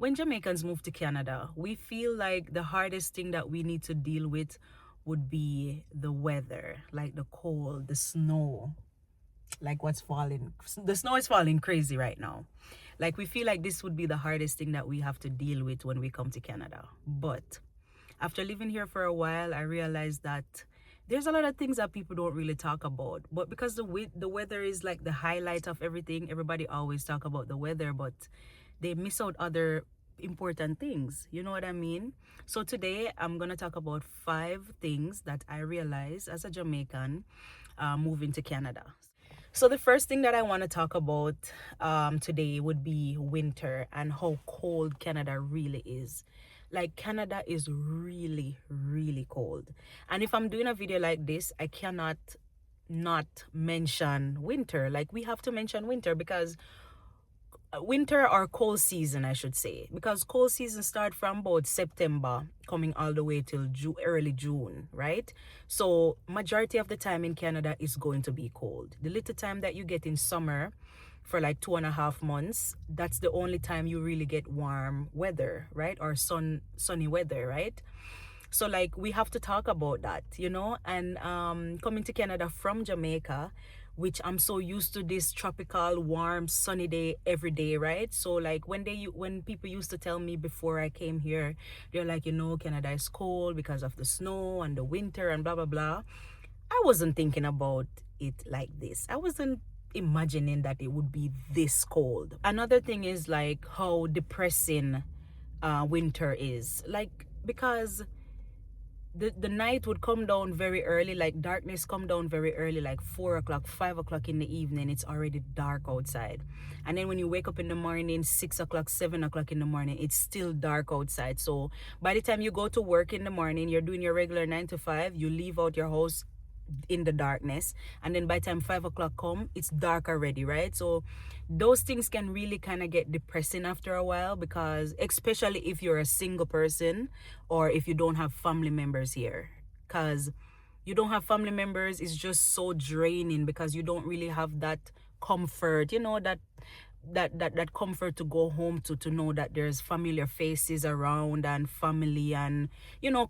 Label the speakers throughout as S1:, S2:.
S1: When Jamaicans move to Canada, we feel like the hardest thing that we need to deal with would be the weather, like the cold, the snow, like what's falling. The snow is falling crazy right now. Like we feel like this would be the hardest thing that we have to deal with when we come to Canada. But after living here for a while, I realized that there's a lot of things that people don't really talk about. But because the weather is like the highlight of everything, everybody always talk about the weather, but they miss out other important things. You know what I mean? So today I'm gonna talk about 5 things that I realized as a Jamaican moving to Canada. So the first thing that I want to talk about today would be winter and how cold Canada really is. Like Canada is really, really cold. And if I'm doing a video like this, I cannot not mention winter. Like we have to mention winter because winter or cold season, I should say, because cold season start from about September coming all the way till early June, right? So majority of the time in Canada is going to be cold. The little time that you get in summer for like 2.5 months, that's the only time you really get warm weather, right? Or sunny weather, right? So like we have to talk about that, and coming to Canada from Jamaica, which I'm so used to this tropical warm sunny day every day, right? So like when people used to tell me before I came here, they're like, Canada is cold because of the snow and the winter and blah blah blah. I wasn't thinking about it like this. I wasn't imagining that it would be this cold. Another thing is like how depressing winter is, like because the night would come down very early, like darkness come down very early, like 4 o'clock, 5 o'clock in the evening, it's already dark outside. And then when you wake up in the morning, 6 o'clock, 7 o'clock in the morning, it's still dark outside. So by the time you go to work in the morning, you're doing your regular 9 to 5, you leave out your house in the darkness, and then by the time 5 o'clock come, it's dark already, right? So those things can really kind of get depressing after a while, because especially if you're a single person or if you don't have family members here, because you don't have family members, it's just so draining because you don't really have that comfort, that comfort to go home to know that there's familiar faces around and family and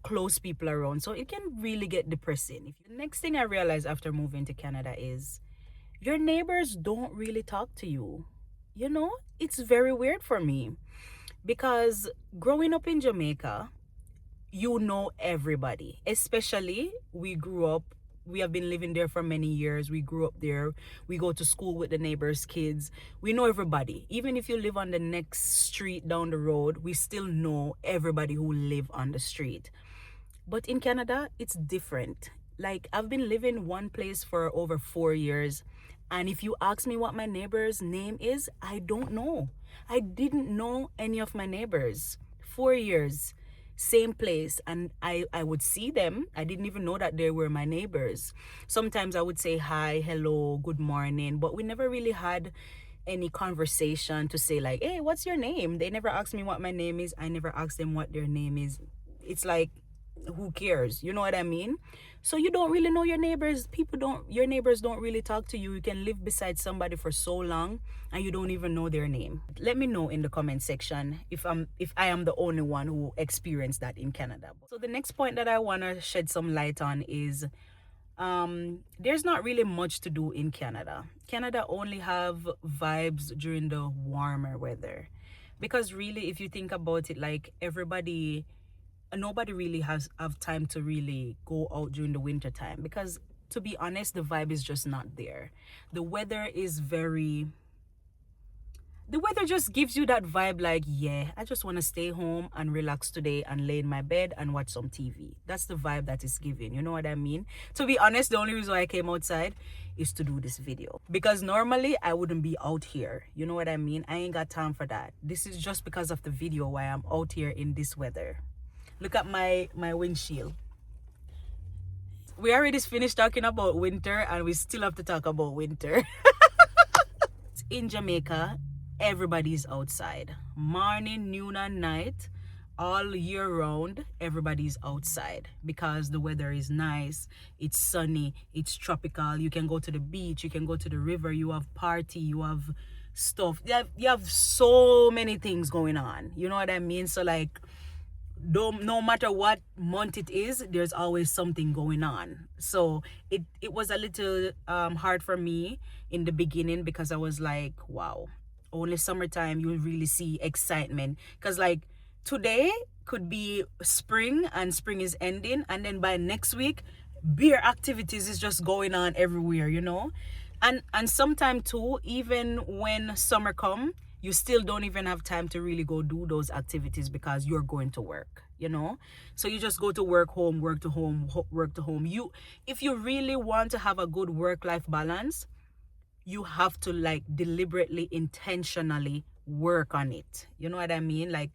S1: close people around. So it can really get depressing. The next thing I realized after moving to Canada is your neighbors don't really talk to you. It's very weird for me because growing up in Jamaica, everybody, especially we have been living there for many years. We grew up there. We go to school with the neighbors' kids. We know everybody. Even if you live on the next street down the road, we still know everybody who live on the street. But in Canada, it's different. Like I've been living one place for over 4 years, and if you ask me what my neighbor's name is, I don't know. I didn't know any of my neighbors. 4 years, same place, and I would see them. I didn't even know that they were my neighbors. Sometimes I would say hi, hello, good morning, but we never really had any conversation to say like, hey, what's your name? They never asked me what my name is. I never asked them what their name is. It's like, who cares? You know what I mean? So you don't really know your neighbors. Your neighbors don't really talk to you. You can live beside somebody for so long and you don't even know their name. Let me know in the comment section if I am the only one who experienced that in Canada. So the next point that I want to shed some light on is there's not really much to do in Canada. Canada only have vibes during the warmer weather, because really if you think about it, like nobody really have time to really go out during the winter time, because to be honest, the vibe is just not there. The weather just gives you that vibe like, yeah, I just want to stay home and relax today and lay in my bed and watch some TV. That's the vibe that is giving. You know what I mean? To be honest, the only reason why I came outside is to do this video, because normally I wouldn't be out here. You know what I mean? I ain't got time for that. This is just because of the video why I'm out here in this weather. Look at my windshield. We already finished talking about winter and we still have to talk about winter. In Jamaica, everybody's outside. Morning, noon and night, all year round, everybody's outside because the weather is nice. It's sunny, it's tropical. You can go to the beach, you can go to the river, you have party, you have stuff. You have so many things going on. You know what I mean? So like, no matter what month it is, there's always something going on. So it was a little hard for me in the beginning, because I was like, wow, only summertime you really see excitement. Because like, today could be spring and spring is ending, and then by next week beer activities is just going on everywhere, and sometime too, even when summer come, you still don't even have time to really go do those activities because you're going to work. So you just go to work, home, work to home, work to home. If you really want to have a good work life balance, you have to like deliberately, intentionally work on it. You know what I mean? Like,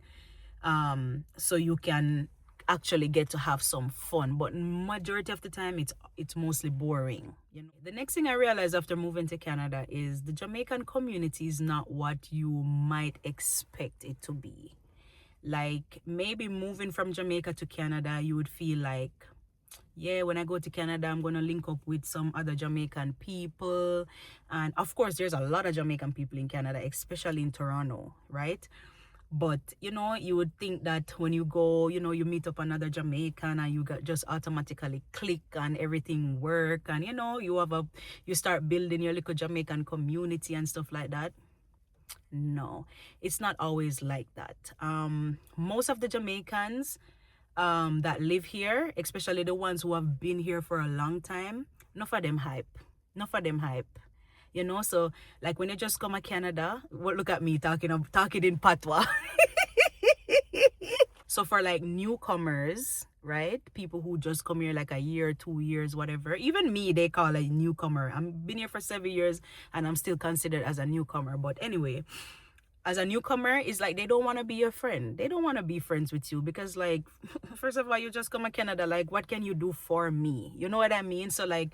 S1: so you can actually get to have some fun. But majority of the time, it's mostly boring. The next thing I realized after moving to Canada is the Jamaican community is not what you might expect it to be. Like, maybe moving from Jamaica to Canada, you would feel like, yeah, when I go to Canada, I'm going to link up with some other Jamaican people. And of course, there's a lot of Jamaican people in Canada, especially in Toronto, right? But, you would think that when you go, you meet up another Jamaican and you just automatically click and everything work. And, you start building your little Jamaican community and stuff like that. No, it's not always like that. Most of the Jamaicans that live here, especially the ones who have been here for a long time, enough of them hype. Enough of them hype. So like when you just come to Canada, well, look at me talking in patois. So for like newcomers, right? People who just come here like a year, 2 years, whatever. Even me, they call a newcomer. I've been here for 7 years and I'm still considered as a newcomer. But anyway, as a newcomer, it's like they don't want to be your friend. They don't want to be friends with you because, like, first of all, you just come to Canada. Like, what can you do for me? You know what I mean? So, like,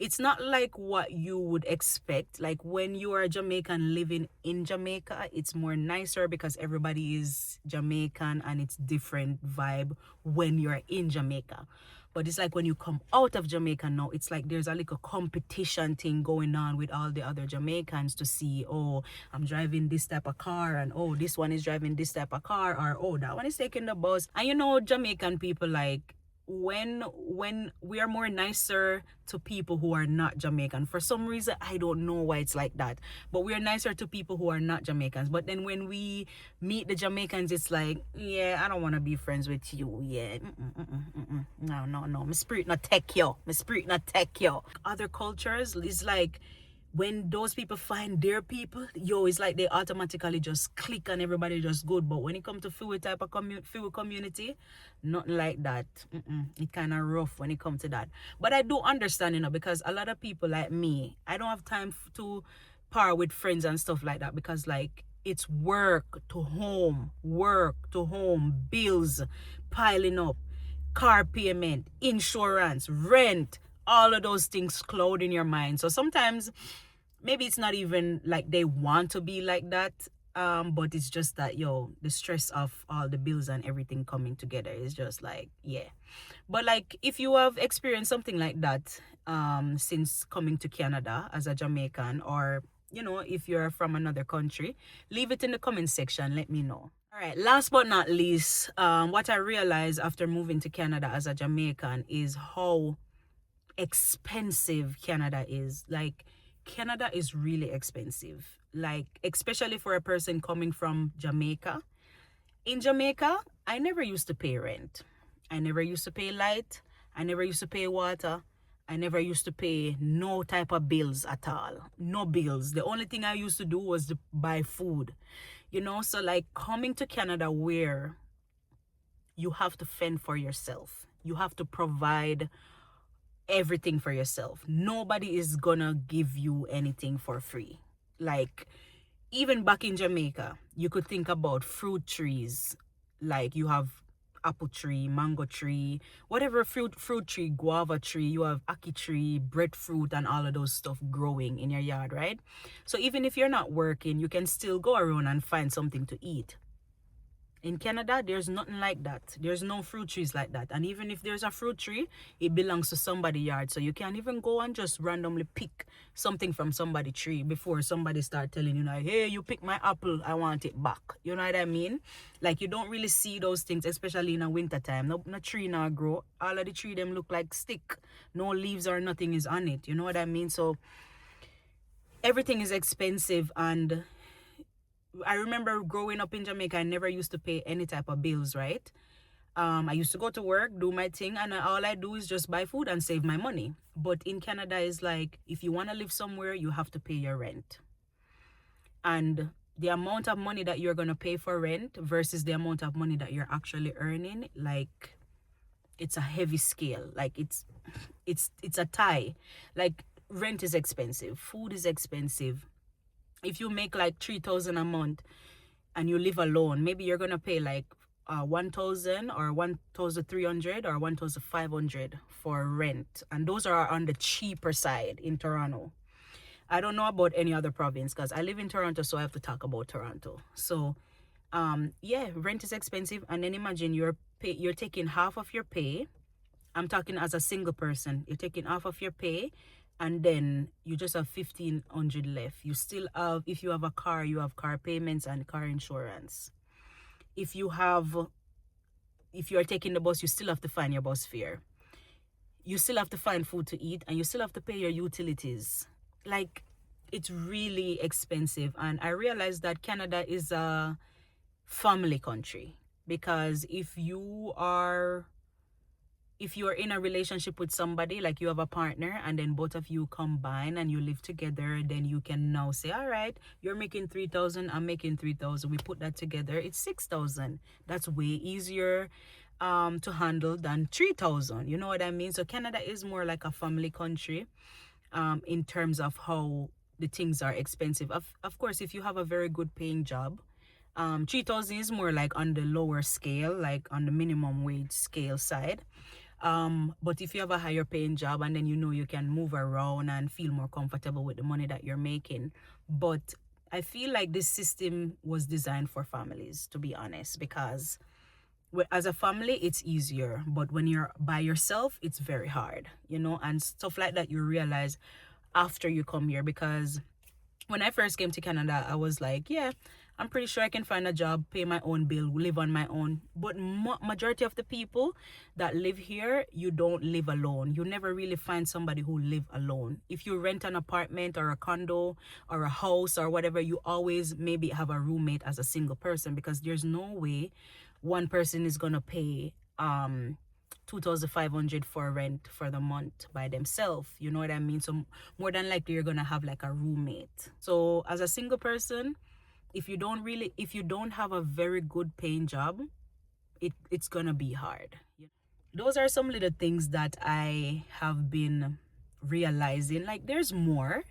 S1: it's not like what you would expect. Like, when you are a Jamaican living in Jamaica, it's more nicer because everybody is Jamaican and it's different vibe when you're in Jamaica. But it's like when you come out of Jamaica now, it's like there's a little competition thing going on with all the other Jamaicans to see, oh, I'm driving this type of car, and oh, this one is driving this type of car, or oh, that one is taking the bus. And Jamaican people, like, when we are more nicer to people who are not Jamaican. For some reason, I don't know why it's like that, but we are nicer to people who are not Jamaicans. But then when we meet the Jamaicans, it's like, yeah, I don't want to be friends with you. Yeah, no, my spirit not take you. My spirit not take you. Other cultures is like, when those people find their people, it's like they automatically just click and everybody just good. But when it comes to few type of few community, nothing like that. It kind of rough when it comes to that. But I do understand, because a lot of people like me, I don't have time to par with friends and stuff like that, because like, it's work to home, bills piling up, car payment, insurance, rent, all of those things cloud in your mind. So sometimes maybe it's not even like they want to be like that, but it's just that the stress of all the bills and everything coming together is just like, yeah. But like, if you have experienced something like that since coming to Canada as a Jamaican, or if you're from another country, leave it in the comment section. Let me know. All right, last but not least, what I realized after moving to Canada as a Jamaican is how expensive Canada is. Like, Canada is really expensive, like, especially for a person coming from Jamaica. In Jamaica, I never used to pay rent. I never used to pay light. I never used to pay water. I never used to pay no type of bills at all. No bills. The only thing I used to do was to buy food. So like, coming to Canada where you have to fend for yourself. You have to provide everything for yourself. Nobody is gonna give you anything for free. Like, even back in Jamaica, you could think about fruit trees. Like, you have apple tree, mango tree, whatever fruit tree, guava tree, you have ackee tree, breadfruit, and all of those stuff growing in your yard, right? So even if you're not working, you can still go around and find something to eat. In Canada, there's nothing like that. There's no fruit trees like that. And even if there's a fruit tree, it belongs to somebody's yard. So you can't even go and just randomly pick something from somebody's tree before somebody start telling you, like, hey, you pick my apple, I want it back. You know what I mean? Like, you don't really see those things, especially in the winter time. No tree now grow. All of the tree them look like stick. No leaves or nothing is on it. You know what I mean? So everything is expensive. And I remember growing up in Jamaica, I never used to pay any type of bills, right? I used to go to work, do my thing, and all I do is just buy food and save my money. But in Canada, it's like, if you want to live somewhere, you have to pay your rent. And the amount of money that you're going to pay for rent versus the amount of money that you're actually earning, like, it's a heavy scale. Like, it's a tie. Like, rent is expensive, food is expensive. If you make like 3,000 a month and you live alone, maybe you're gonna pay like 1,000 or 1,300 or 1,500 for rent, and those are on the cheaper side in Toronto. I don't know about any other province because I live in Toronto, so I have to talk about Toronto. So yeah, rent is expensive. And then imagine you're taking half of your pay. I'm talking as a single person. You're taking half of your pay, and then you just have 1,500 left. You still have, if you have a car, you have car payments and car insurance. If you are taking the bus, you still have to find your bus fare. You still have to find food to eat, and you still have to pay your utilities. Like, it's really expensive. And I realized that Canada is a family country, because if you're in a relationship with somebody, like you have a partner, and then both of you combine and you live together, then you can now say, all right, you're making 3,000, I'm making 3,000. We put that together, it's 6,000. That's way easier to handle than 3,000. You know what I mean? So Canada is more like a family country in terms of how the things are expensive. Of course, if you have a very good paying job, 3,000 is more like on the lower scale, like on the minimum wage scale side. But if you have a higher paying job, and then you can move around and feel more comfortable with the money that you're making. But I feel like this system was designed for families, to be honest, because as a family it's easier, but when you're by yourself it's very hard, and stuff like that you realize after you come here. Because when I first came to Canada, I was like, yeah, I'm pretty sure I can find a job, pay my own bill, live on my own. But majority of the people that live here, you don't live alone. You never really find somebody who live alone. If you rent an apartment or a condo or a house or whatever, you always maybe have a roommate as a single person, because there's no way one person is gonna pay 2,500 for rent for the month by themselves. You know what I mean? So more than likely you're gonna have like a roommate. So as a single person, if you don't have a very good paying job, it's gonna be hard. Those are some little things that I have been realizing. Like, there's more,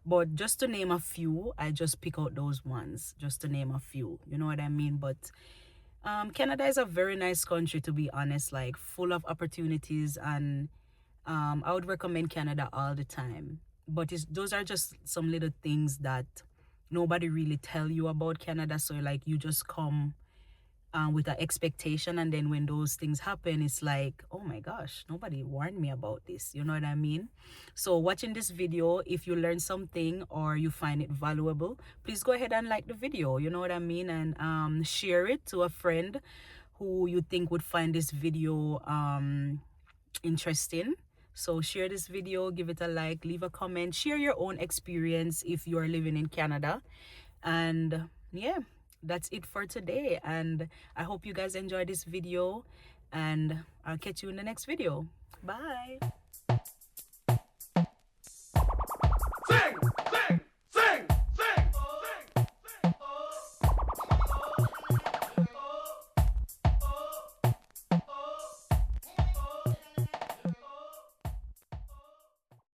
S1: but just to name a few, I just pick out those ones just to name a few. You know what I mean? But Canada is a very nice country, to be honest, like full of opportunities, and I would recommend Canada all the time. But those are just some little things that nobody really tell you about Canada. So like, you just come with an expectation, and then when those things happen, it's like, oh my gosh, nobody warned me about this. You know what I mean? So watching this video, if you learn something or you find it valuable, please go ahead and like the video. You know what I mean? And share it to a friend who you think would find this video interesting. So share this video, give it a like, leave a comment, share your own experience if you are living in Canada. And yeah, that's it for today, and I hope you guys enjoyed this video, and I'll catch you in the next video. Bye.